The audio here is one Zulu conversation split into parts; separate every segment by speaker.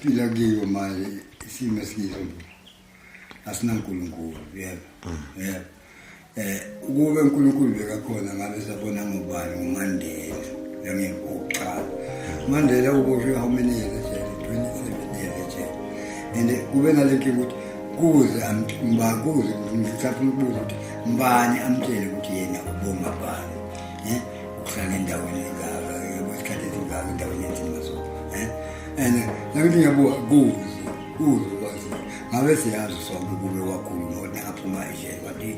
Speaker 1: esiphila kiyo manje isimo esikiso asinankulunkulu yebo ukube uNkulunkulu bekakhona ngabe sabona ngubani uMandela yangekokuqala Mandela uboshwe how many years ejele 27 years ejele and kube nalento ukuthi kuze kuze ngicabanga ukubuza ukuthi mbani amtshele ukuthi yena ubonga bani ukuhlala endaweni engaka yebo isikhathi esingaka endaweni enzima so and nakuthi ngiyabuka kuze kwazi ngabe siyazi sonke kube wakhuluma ukuthi aphuma ejele wathi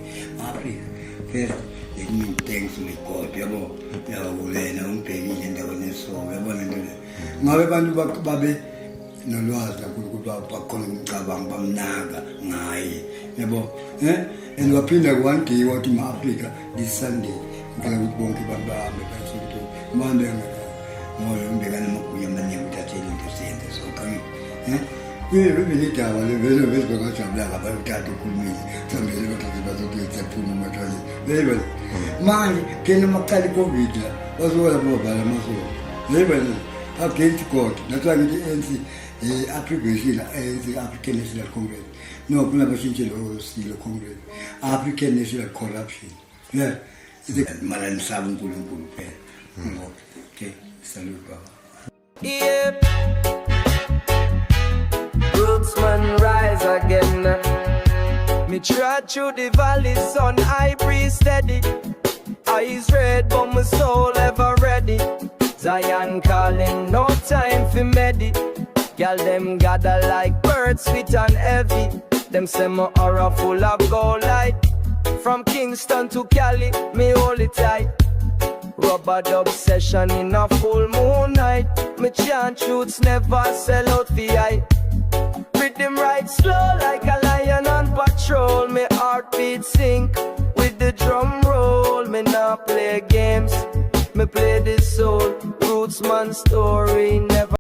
Speaker 1: Africa first let me thanks to God yabo yawulena umbhekile endaweni esonke yabona nto ngabe abantu babe nolwazi ukuthi bakhona umcabango bamnaka ngaye yabo and waphinda one day wathi ma-Africa this Sunday ngicela ukuthi bonke bahambe basonto manje ngoba umbekana amagunya amaningi ukuthi athele into senze so kanye Belidaba levelo bezibakajabula ngabantu utata ukhulumile sambele bathathe bazokuyenza phuma amathwali bebe manje kena makali COVID la bazola bobhala masolo bebe against God that's why the ANC abbreviation African National Congress no kuna bashintshe lo stilo Congress African National Corruption yeah mara nisaba uNkulunkulu phela okay salute baba
Speaker 2: yep. Rootsman rise again. Me trod through the valley, sun I breathe steady. Eyes red, but my soul ever ready. Zion calling, no time for medi. Girl them gather like birds, sweet and heavy. Them say my aura full of gold light. From Kingston to Cali, me hold it tight. Rubber dub session in a full moon night. Me chant truths never sell out for hype. Rhythm ride slow like a lion on patrol. Me heartbeat sync with the drum roll. Me not play games, me play the soul. Rootsman story never